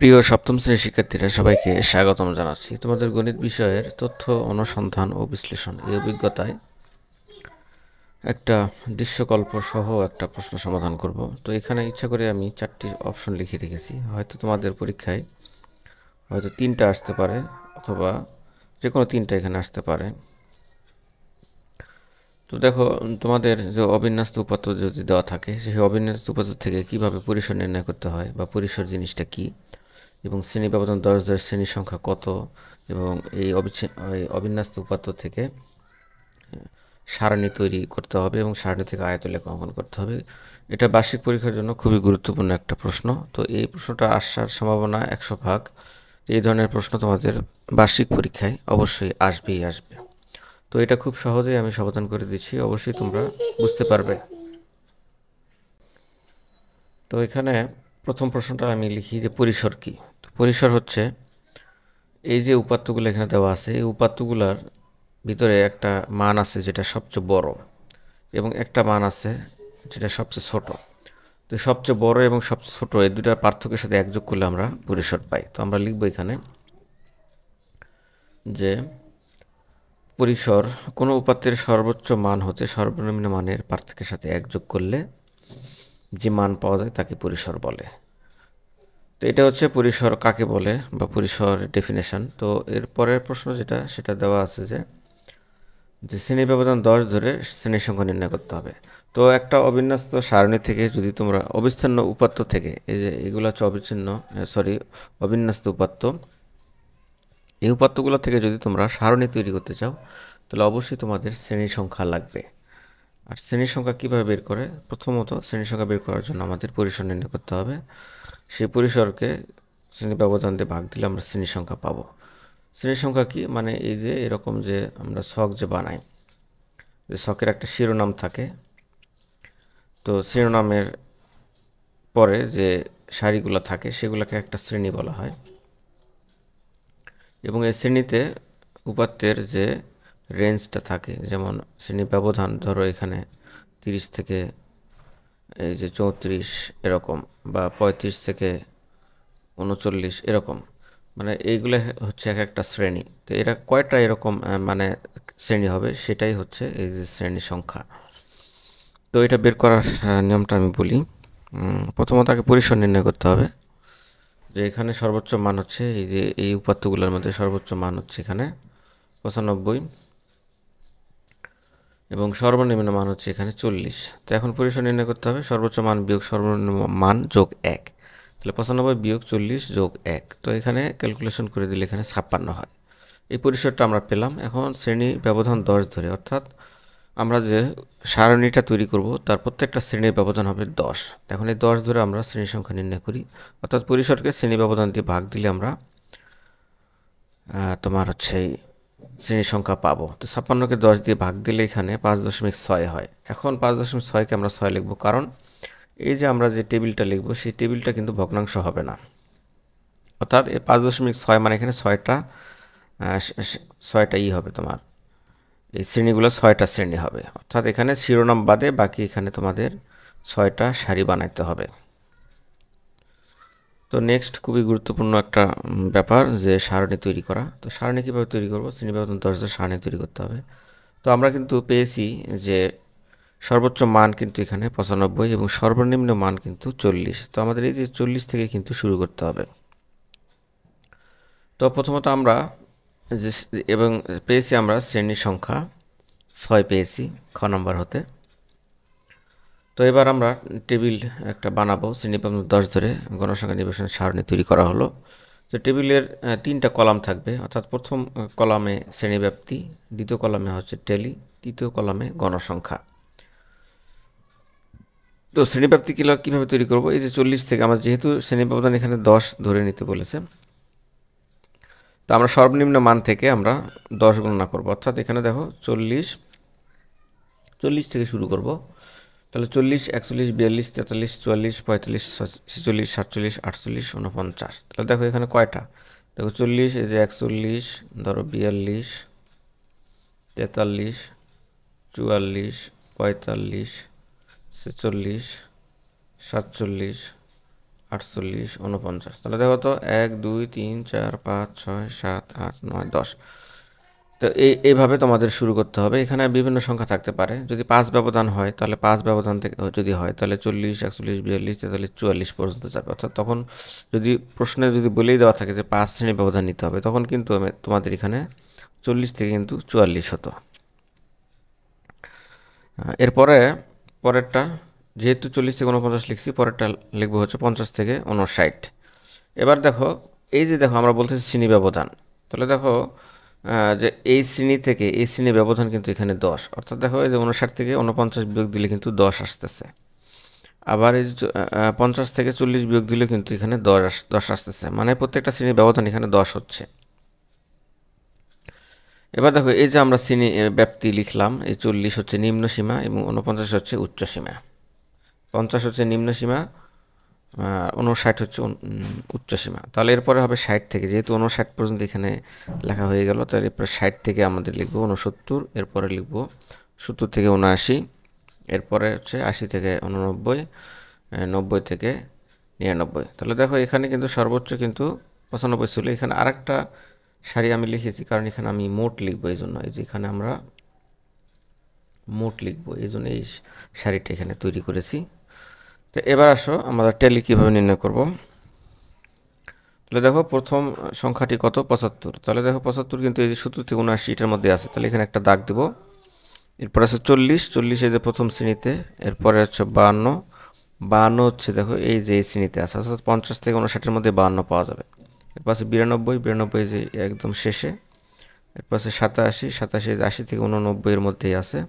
প্রিয় সপ্তম শ্রেণীর শিক্ষার্থীরা, সবাইকে স্বাগতম জানাচ্ছি। তোমাদের গণিত বিষয়ের তথ্য অনুসন্ধান ও বিশ্লেষণ এই অভিজ্ঞতায় একটা দৃশ্যকল্প সহ একটা প্রশ্ন সমাধান করব। তো এখানে ইচ্ছা করে আমি 4টি অপশন লিখে রেখেছি। হয়তো তোমাদের পরীক্ষায় হয়তো 3টা আসতে পারে, অথবা যে কোনো 3টা এখানে আসতে পারে। তো দেখো, তোমাদের যে অবিন্যস্ত উপাত্ত যদি দেওয়া থাকে, সেই অবিন্যস্ত উপাত্ত থেকে কিভাবে পরিসর নির্ণয় করতে হয় বা পরিসর জিনিসটা কি, এবং শ্রেণী ব্যবধান 10 শ্রেণীর সংখ্যা কত, এবং এই অবিন্যস্ত উপাত্ত থেকে সারণী তৈরি করতে হবে এবং সারণী থেকে আয়তলেখ অঙ্কন করতে হবে। এটা বার্ষিক পরীক্ষার জন্য খুবই গুরুত্বপূর্ণ একটা প্রশ্ন। তো এই প্রশ্নটা আসার সম্ভাবনা 100%। এই ধরনের প্রশ্ন তোমাদের বার্ষিক পরীক্ষায় অবশ্যই আসবে। তো এটা খুব সহজেই আমি সমাধান করে দিচ্ছি, অবশ্যই তোমরা বুঝতে পারবে। তো এখানে প্রথম প্রশ্নটা আমি লিখি যে পরিসর কি। পরিসর হচ্ছে এই যে উপাত্তগুলো এখানে দেওয়া আছে, এই উপাত্তগুলোর ভিতরে একটা মান আছে যেটা সবচেয়ে বড়, এবং একটা মান আছে যেটা সবচেয়ে ছোট। তো সবচেয়ে বড় এবং সবচেয়ে ছোট এই দুটার পার্থক্যের সাথে এক যোগ করলে আমরা পরিসর পাই। তো আমরা লিখব এখানে যে পরিসর কোনো উপাত্তের সর্বোচ্চ মান হতে সর্বনিম্ন মানের পার্থক্যের সাথে এক যোগ করলে যে মান পাওয়া যায় তাকে পরিসর বলে। তো এটা হচ্ছে পরিসর কাকে বলে বা পরিসর ডেফিনেশন। তো এর পরের প্রশ্ন যেটা, সেটা দেওয়া আছে যে শ্রেণী ব্যবধান 10 ধরে শ্রেণীর সংখ্যা নির্ণয় করতে হবে। তো একটা অবিন্যস্ত সারণী থেকে যদি তোমরা অবিচ্ছিন্ন উপাত্ত থেকে, এই যে এগুলো হচ্ছে অবিন্যস্ত উপাত্ত, এই উপাত্তগুলো থেকে যদি তোমরা সারণী তৈরি করতে চাও, তাহলে অবশ্যই তোমাদের শ্রেণীর সংখ্যা লাগবে। আর শ্রেণীর সংখ্যা কীভাবে বের করে? প্রথমত শ্রেণীর সংখ্যা বের করার জন্য আমাদের পরিসর নির্ণয় করতে হবে। সেই পরিসরকে শ্রেণী ব্যবধান দিয়ে ভাগ দিলে আমরা শ্রেণীর সংখ্যা পাবো। শ্রেণীর সংখ্যা কি মানে, এই যে এরকম যে আমরা ছক যে বানাই, যে ছকের একটা শিরোনাম থাকে, তো শিরোনামের পরে যে সারিগুলো থাকে সেগুলোকে একটা শ্রেণী বলা হয়। এবং এই শ্রেণীতে উপাত্তের যে রেঞ্জটা থাকে, যেমন শ্রেণী ব্যবধান ধরো এখানে 30 থেকে এই যে 34 এরকম, বা 35 থেকে 39 এরকম, মানে এইগুলো হচ্ছে এক একটা শ্রেণী। তো এরা কয়টা এরকম মানে শ্রেণী হবে, সেটাই হচ্ছে এই যে শ্রেণী সংখ্যা। তো এটা বের করার নিয়মটা আমি বলি। প্রথমত আগে পরিসর নির্ণয় করতে হবে, যে এখানে সর্বোচ্চ মান হচ্ছে এই যে এই উপাত্তগুলোর মধ্যে সর্বোচ্চ মান হচ্ছে এখানে 95, এবং সর্বনিম্ন মান হচ্ছে এখানে 40। তো এখন পরিসর নির্ণয় করতে হবে সর্বোচ্চ মান বিয়োগ সর্বনিম্ন মান যোগ 1। তাহলে 95 বিয়োগ 40 যোগ 1, তো এখানে ক্যালকুলেশন করে দিলে এখানে 56 হয়। এই পরিসরটা আমরা পেলাম। এখন শ্রেণী ব্যবধান 10 ধরে, অর্থাৎ আমরা যে সারণীটা তৈরি করব তার প্রত্যেকটা শ্রেণীর ব্যবধান হবে 10। এখন এই 10 ধরে আমরা শ্রেণী সংখ্যা নির্ণয় করি, অর্থাৎ পরিসরকে শ্রেণী ব্যবধান দিয়ে ভাগ দিলে আমরা তোমার হচ্ছে শ্রেণীর সংখ্যা পাবো। তো 56কে 10 দিয়ে ভাগ দিলে এখানে 5.6 হয়। এখন 5.6কে আমরা 6 লিখবো, কারণ এই যে আমরা যে টেবিলটা লিখবো সেই টেবিলটা কিন্তু ভগ্নাংশ হবে না, অর্থাৎ এই 5.6 মানে এখানে 6টা হবে তোমার, এই শ্রেণীগুলো 6টা শ্রেণী হবে, অর্থাৎ এখানে শিরোনাম বাদে বাকি এখানে তোমাদের 6টা সারি বানাইতে হবে। তো নেক্সট খুবই গুরুত্বপূর্ণ একটা ব্যাপার, যে সারণী তৈরি করা। তো সারণী কীভাবে তৈরি করবো? শ্রেণী ব্যবধান 10 সারণী তৈরি করতে হবে। তো আমরা কিন্তু পেয়েছি যে সর্বোচ্চ মান কিন্তু এখানে 95 এবং সর্বনিম্ন মান কিন্তু 40। তো আমাদের এই যে 40 থেকে কিন্তু শুরু করতে হবে। তো প্রথমত আমরা যে এবং পেয়েছি আমরা শ্রেণীর সংখ্যা 6 পেয়েছি খ নম্বর হতে। তো এবার আমরা টেবিল একটা বানাবো শ্রেণী ব্যবধান 10 ধরে গণসংখ্যা নির্বাচন সারণী তৈরি করা হলো। তো টেবিলের 3টা কলাম থাকবে, অর্থাৎ প্রথম কলামে শ্রেণীব্যাপ্তি, দ্বিতীয় কলামে হচ্ছে টেলি, তৃতীয় কলামে গণসংখ্যা। তো শ্রেণীব্যাপ্তি কীভাবে তৈরি করব? এই যে 40 থেকে আমরা যেহেতু শ্রেণী ব্যবধান এখানে 10 ধরে নিতে বলেছে, তো আমরা সর্বনিম্ন মান থেকে আমরা 10 গণনা করব, অর্থাৎ এখানে দেখো 40 থেকে শুরু করব। তাহলে 40, 41, 42, 43, 44, 45, 46, 47, 48, 49। তাহলে দেখো এখানে কয়টা, দেখো 40, এই যে 41, ধরো 42, 43, 44, 45, 46, 47, 48, 49। তাহলে দেখো তো 1, 2, 3, 4, 5, 6, 7, 8, 9, 10। তো এইভাবে তোমাদের শুরু করতে হবে। এখানে বিভিন্ন সংখ্যা থাকতে পারে। যদি 5 ব্যবধান হয় তাহলে 5 ব্যবধান থেকে যদি হয় তাহলে 40, 41, 42, 43, 44 পর্যন্ত যাবে। অর্থাৎ তখন যদি প্রশ্নে যদি বলেই দেওয়া থাকে যে 5 শ্রেণী ব্যবধান নিতে হবে, তখন কিন্তু তোমাদের এখানে 40 থেকে কিন্তু 44 হতো। এরপরে পরেরটা, যেহেতু 40 থেকে 49 লিখছি, পরেরটা লিখবো হচ্ছে 50 থেকে 59। এবার দেখো, এই যে দেখো আমরা বলতেছি শ্রেণী ব্যবধান, তাহলে দেখো যে এই শ্রেণী থেকে এই শ্রেণী ব্যবধান কিন্তু এখানে 10। অর্থাৎ দেখো এই যে 59 থেকে 49 বিয়োগ দিলে কিন্তু 10 আসতেছে। আবার এই যে 50 থেকে 40 বিয়োগ দিলে কিন্তু এখানে 10 আসতেছে, মানে প্রত্যেকটা শ্রেণী ব্যবধান এখানে 10 হচ্ছে। এবার দেখো এই যে আমরা শ্রেণী ব্যাপ্তি লিখলাম, এই 40 হচ্ছে নিম্ন সীমা এবং 49 হচ্ছে উচ্চ সীমা। 50 হচ্ছে নিম্ন সীমা, 59 হচ্ছে উচ্চ সীমা। তাহলে এরপরে হবে 60 থেকে, যেহেতু 59 পর্যন্ত এখানে লেখা হয়ে গেল, তাহলে এরপরে 60 থেকে আমাদের লিখবো 69, এরপরে লিখবো 70 থেকে 79, এরপরে হচ্ছে 80 থেকে 89, 90 থেকে 99। তাহলে দেখো এখানে কিন্তু সর্বোচ্চ কিন্তু 95 ছিল। এখানে আরেকটা সারি আমি লিখেছি, কারণ এখানে আমি মোট লিখবো, এই জন্য এই যে এখানে আমরা মোট লিখবো, এই জন্য এই সারিটা এখানে তৈরি করেছি। তো এবার আসো আমরা ট্যালি কীভাবে নির্ণয় করব। তাহলে দেখো প্রথম সংখ্যাটি কত, 75। তাহলে দেখো 75 কিন্তু এই যে 70 থেকে 79 এটার মধ্যে আছে, তাহলে এখানে একটা দাগ দেব। এরপর আছে 40, 40 এই যে প্রথম শ্রেণীতে। এরপরে হচ্ছে 52, 52 হচ্ছে দেখো এই যে এই শ্রেণীতে আছে, অর্থাৎ 50 থেকে 59-এর মধ্যে 52 পাওয়া যাবে। এরপর আছে 92, 92 যে একদম শেষে। এরপর আছে 87, 87 যে 80 থেকে 89 এর মধ্যেই আছে।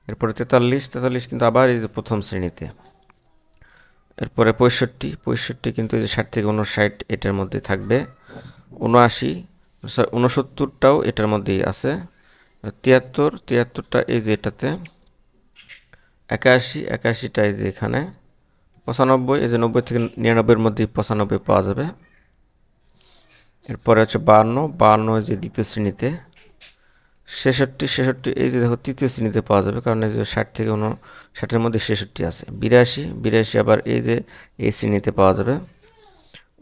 এরপরে 43, 43 কিন্তু আবার এই যে প্রথম শ্রেণীতে। এরপরে 65, 65 কিন্তু এই যে 60 থেকে 59 এটার মধ্যে থাকবে। 79, 69টাও এটার মধ্যেই আছে। 73, 73টা এই যে এটাতে। 81, 81টা এই যে এখানে। 95, এই যে 90 থেকে 99-এর মধ্যে 95 পাওয়া যাবে। এরপরে হচ্ছে 52, 52 যে দ্বিতীয় শ্রেণীতে। 66, 66 এই যে দেখো তৃতীয় শ্রেণীতে পাওয়া যাবে, কারণ এই যে 60 থেকে 59-এর মধ্যে 66 আছে। 82, 82 আবার এই যে এই শ্রেণীতে পাওয়া যাবে।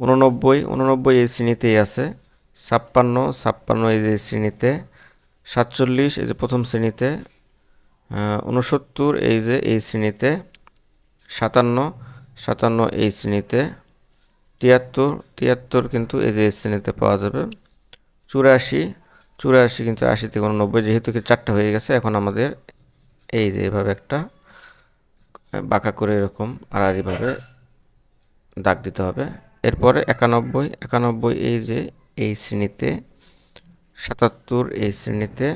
89, 89 এই শ্রেণীতেই আছে। 56, 56 এই যে শ্রেণীতে। 47 এই যে প্রথম শ্রেণীতে। 69 এই যে এই শ্রেণীতে। 57, 57 এই শ্রেণীতে। 73, 73 কিন্তু এই যে এই শ্রেণীতে পাওয়া যাবে। 84, 84 কিন্তু 80 থেকে 89, যেহেতু কি 4টা হয়ে গেছে, এখন আমাদের এই যে এভাবে একটা বাঁকা করে এরকম আড়াআড়িভাবে দাগ দিতে হবে। এরপরে 91, 91 এই যে এই শ্রেণীতে। 77 এই শ্রেণীতে।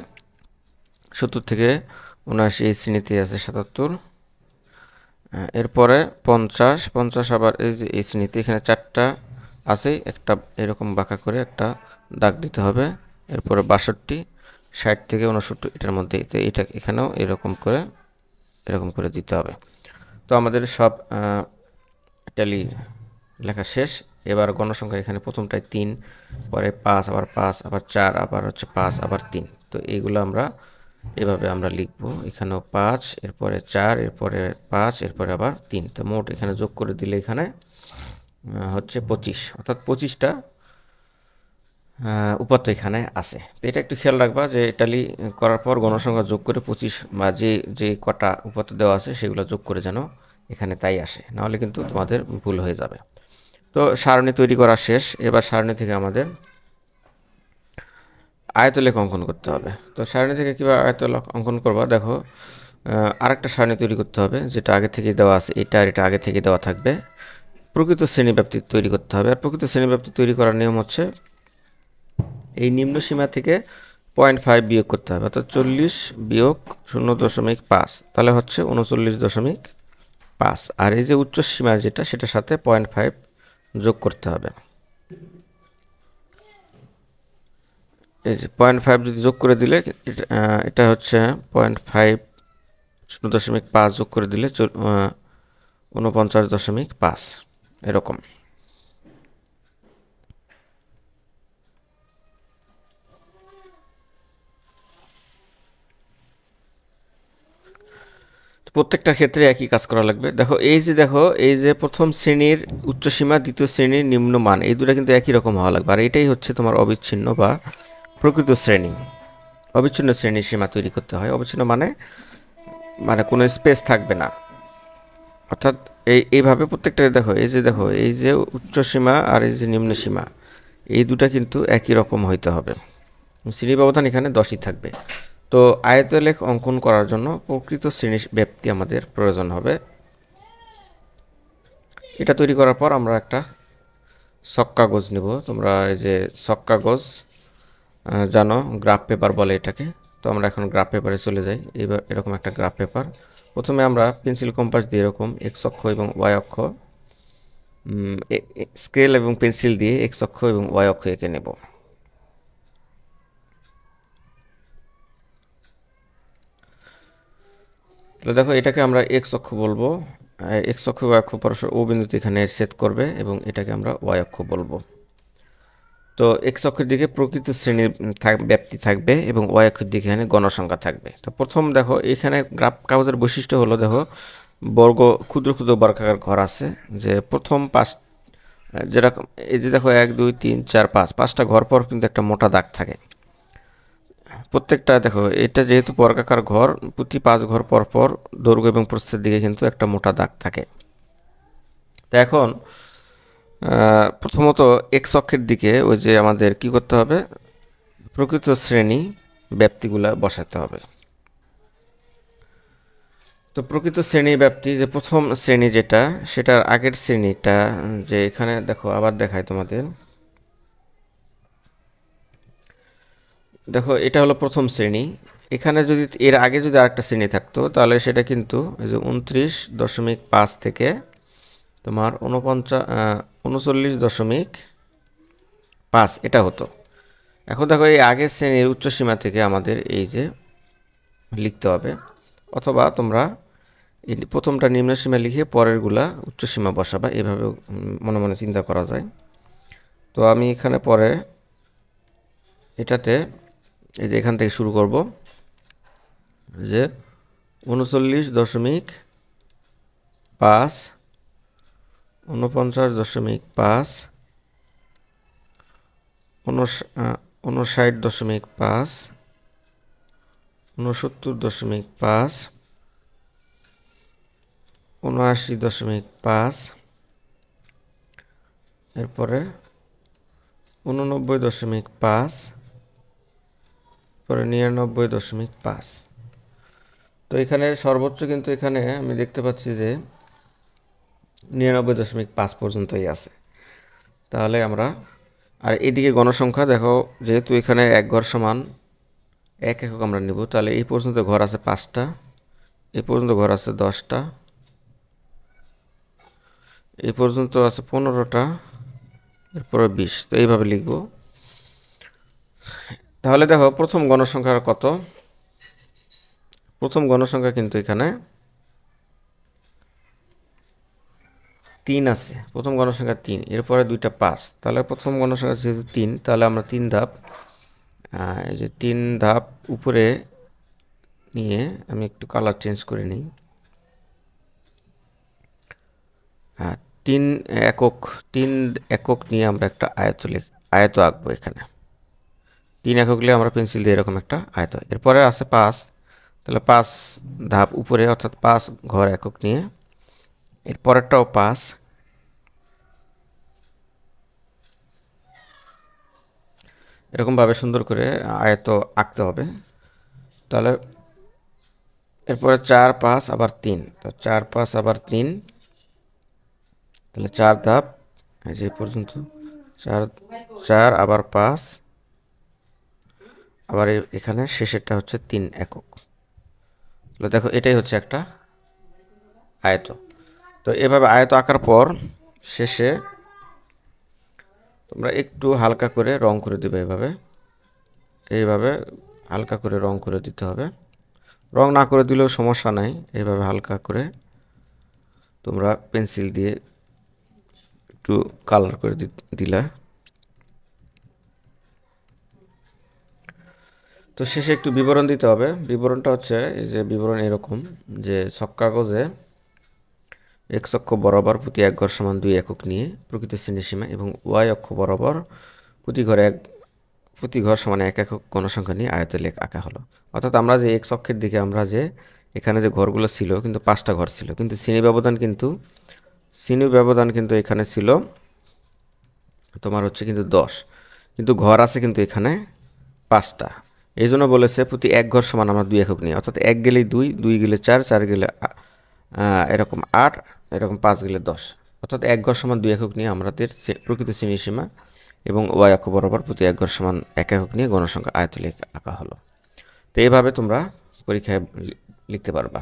70 থেকে 79 এই শ্রেণীতে আছে 77। এরপরে 50, 50 আবার এই যে এই শ্রেণীতে, এখানে 4টা আছে, একটা এরকম বাঁকা করে একটা দাগ দিতে হবে। এরপরে 62, 60 থেকে 69 এটার মধ্যে, এটা এখানেও এরকম করে দিতে হবে। তো আমাদের সব ট্যালি লেখা শেষ। এবার গণসংখ্যা এখানে প্রথমটায় 3, পরে 5, আবার 5, আবার 4, আবার হচ্ছে 5, আবার 3। তো এইগুলো আমরা এভাবে আমরা লিখব। এখানেও 5, এরপরে 4, এরপরে 5, এরপরে আবার 3। তো মোট এখানে যোগ করে দিলে এখানে হচ্ছে 25, অর্থাৎ 25টা উপাত্ত এখানে আছে। তো এটা একটু খেয়াল রাখবা যে ট্যালি করার পর গণসংখ্যা যোগ করে 25 বা যে কটা উপাত্ত দেওয়া আছে সেগুলো যোগ করে যেন এখানে তাই আসে, নাহলে কিন্তু তোমাদের ভুল হয়ে যাবে। তো সারণী তৈরি করা শেষ। এবার সারণী থেকে আমাদের আয়তলেখ অঙ্কন করতে হবে। তো সারণী থেকে কীভাবে আয়তলেখ অঙ্কন করবা, দেখো আরেকটা সারণী তৈরি করতে হবে, যেটা আগে থেকে দেওয়া আছে, এটা আগে থেকে দেওয়া থাকবে। প্রকৃত শ্রেণীব্যাপ্তি তৈরি করতে হবে। আর প্রকৃত শ্রেণীব্যাপ্তি তৈরি করার নিয়ম হচ্ছে এই নিম্ন সীমা থেকে 0.5 বিয়োগ করতে হবে, অর্থাৎ 40 বিয়োগ 0.5, তাহলে হচ্ছে 39.5। আর এই যে উচ্চ সীমার যেটা, সেটার সাথে 0.5 যোগ করতে হবে। এই যে 0.5 যদি যোগ করে দিলে এটা হচ্ছে 0.5, 0.5 যোগ করে দিলে 49.5 এরকম। প্রত্যেকটা ক্ষেত্রে একই কাজ করা লাগবে। দেখো এই যে প্রথম শ্রেণীর উচ্চসীমা, দ্বিতীয় শ্রেণীর নিম্নমান, এই দুটো কিন্তু একই রকম হওয়া লাগবে। আর এটাই হচ্ছে তোমার অবিচ্ছিন্ন বা প্রকৃত শ্রেণী। অবিচ্ছিন্ন শ্রেণীর সীমা তৈরি করতে হয়। অবিচ্ছিন্ন মানে কোনো স্পেস থাকবে না, অর্থাৎ এইভাবে প্রত্যেকটা দেখো এই যে উচ্চ সীমা আর এই যে নিম্ন সীমা, এই দুটা কিন্তু একই রকম হইতে হবে। শ্রেণী ব্যবধান এখানে 10ই থাকবে। তো আয়তলেখ অঙ্কন করার জন্য প্রকৃত শ্রেণী ব্যাপ্তি আমাদের প্রয়োজন হবে। এটা তৈরি করার পর আমরা একটা ছক কাগজ নেব। তোমরা এই যে ছক কাগজ জানো, গ্রাফ পেপার বলে এটাকে। তো আমরা এখন গ্রাফ পেপারে চলে যাই। এবার এরকম একটা গ্রাফ পেপার, প্রথমে আমরা পেন্সিল কম্পাস দিয়ে এরকম এক্স অক্ষ এবং ওয়াই অক্ষ, স্কেল এবং পেন্সিল দিয়ে এক্স অক্ষ এবং ওয়াই অক্ষ এঁকে নেব। তাহলে দেখো এটাকে আমরা এক্স অক্ষ বলবো। এক্স অক্ষ ওয়াই অক্ষ পরস্পর ও বিন্দুতে এখানে ছেদ করবে এবং এটাকে আমরা ওয়াই অক্ষ বলবো। তো এক্স অক্ষের দিকে প্রকৃত শ্রেণীর ব্যাপ্তি থাকবে এবং ওয়াই অক্ষের দিকে এখানে গণসংখ্যা থাকবে। তো প্রথম দেখো এখানে গ্রাফ কাগজের বৈশিষ্ট্য হলো, দেখো ক্ষুদ্র ক্ষুদ্র বর্গাকার ঘর আছে, যে প্রথম যেরকম এই যে দেখো 1 2 3 4 5, 5টা ঘর পর কিন্তু একটা মোটা দাগ থাকে। প্রত্যেকটা দেখো এটা যেহেতু বর্গাকার ঘর, প্রতি 5 ঘর পর পর দৈর্ঘ্য এবং প্রস্থের দিকে কিন্তু একটা মোটা দাগ থাকে। তো এখন প্রথমত এক্স অক্ষের দিকে ওই যে আমাদের কি করতে হবে, প্রকৃত শ্রেণী ব্যাপ্তিগুলা বসাতে হবে। তো প্রকৃত শ্রেণী ব্যাপ্তি, যে প্রথম শ্রেণী যেটা, সেটার আগের শ্রেণীটা, যে এখানে দেখো আবার দেখায় তোমাদের, দেখো এটা হলো প্রথম শ্রেণী। এখানে যদি এর আগে যদি আরেকটা শ্রেণী থাকতো তাহলে সেটা কিন্তু এই যে 29.5 থেকে তোমার 39.5 এটা হতো। এখন দেখো এই আগের শ্রেণীর উচ্চসীমা থেকে আমাদের এই যে লিখতে হবে, অথবা তোমরা এই প্রথমটা নিম্নসীমা লিখে পরেরগুলা উচ্চসীমা বসাবা, এভাবে মনে মনে চিন্তা করা যায়। তো আমি এখানে পরে এটাতে এই যে এখান থেকে শুরু করব, যে 39.5, 49.5, 59.5, 69.5, 79.5, এরপরে 89.5, পরে 99.5। তো এখানে সর্বোচ্চ কিন্তু এখানে আমি দেখতে পাচ্ছি যে 99.5 পর্যন্তই আছে। তাহলে আমরা, আর এদিকে গণসংখ্যা দেখো, যেহেতু এখানে এক ঘর সমান 1 একক আমরা নিব, তাহলে এই পর্যন্ত ঘর আছে 5টা, এই পর্যন্ত ঘর আছে 10টা, এই পর্যন্ত আছে 15টা, এরপরে 20। তো এইভাবে লিখব। তাহলে দেখো প্রথম গণসংখ্যা কত, প্রথম গণসংখ্যা কিন্তু এখানে 3 আছে। প্রথম গণসংখ্যা 3, এরপরে 2টা 5, তাহলে প্রথম গণসংখ্যা যেহেতু 3, তাহলে আমরা 3 ধাপ, এই যে 3 ধাপ উপরে নিয়ে আমি একটু কালার চেঞ্জ করে নিই। 3 একক নিয়ে আমরা একটা আয়ত আঁকবো এখানে। 3 একক নিয়ে আমরা পেন্সিল দিয়ে এরকম একটা আয়ত। এরপরে আছে 5, তাহলে 5 ধাপ উপরে, অর্থাৎ 5 ঘর একক নিয়ে এরপরেরটাও 5, এরকমভাবে সুন্দর করে আয়ত আঁকতে হবে। তাহলে এরপরে 4 5 আবার 3, তো 4 5 আবার 3, তাহলে 4 ধাপ, এই যে পর্যন্ত 4 আবার 5, আবার এখানে শেষেরটা হচ্ছে 3 একক। তাহলে দেখো এটাই হচ্ছে একটা আয়ত। তো এভাবে আয়ত আঁকার পর শেষে তোমরা একটু হালকা করে রং করে দেবে, এইভাবে হালকা করে রং করে দিতে হবে। রং না করে দিলেও সমস্যা নাই, এইভাবে হালকা করে তোমরা পেন্সিল দিয়ে একটু কালার করে দিলা। তো শেষে একটু বিবরণ দিতে হবে। বিবরণটা হচ্ছে এই যে বিবরণ এরকম যে ছক কাগজে এক্স অক্ষ বরাবর প্রতি এক ঘর সমান 2 একক নিয়ে প্রকৃত শ্রেণীসীমা এবং ওয়াই অক্ষ বরাবর প্রতি ঘর সমান 1 একক গণসংখ্যা নিয়ে আয়তলেখ আঁকা হলো। অর্থাৎ আমরা যে এক্স অক্ষের দিকে আমরা যে এখানে যে ঘরগুলো ছিল কিন্তু 5টা ঘর ছিল, কিন্তু শ্রেণী ব্যবধান কিন্তু এখানে ছিল তোমার হচ্ছে কিন্তু 10, কিন্তু ঘর আছে কিন্তু এখানে 5টা। এই জন্য বলেছে প্রতি এক ঘর সমান আমরা 2 একক নিই, অর্থাৎ 1 গেলেই 2, 2 গেলে 4, 4 গেলে এরকম 8, এরকম 5 গেলে 10, অর্থাৎ এক ঘর সমান 2 একক নিয়ে আমাদের প্রকৃত শ্রেণীসীমা এবং ওয়াই অক্ষ বরাবর প্রতি এক ঘর সমান 1 একক নিয়ে গণসংখ্যা আয়তলেখ আঁকা হলো। তো এইভাবে তোমরা পরীক্ষায় লিখতে পারবা।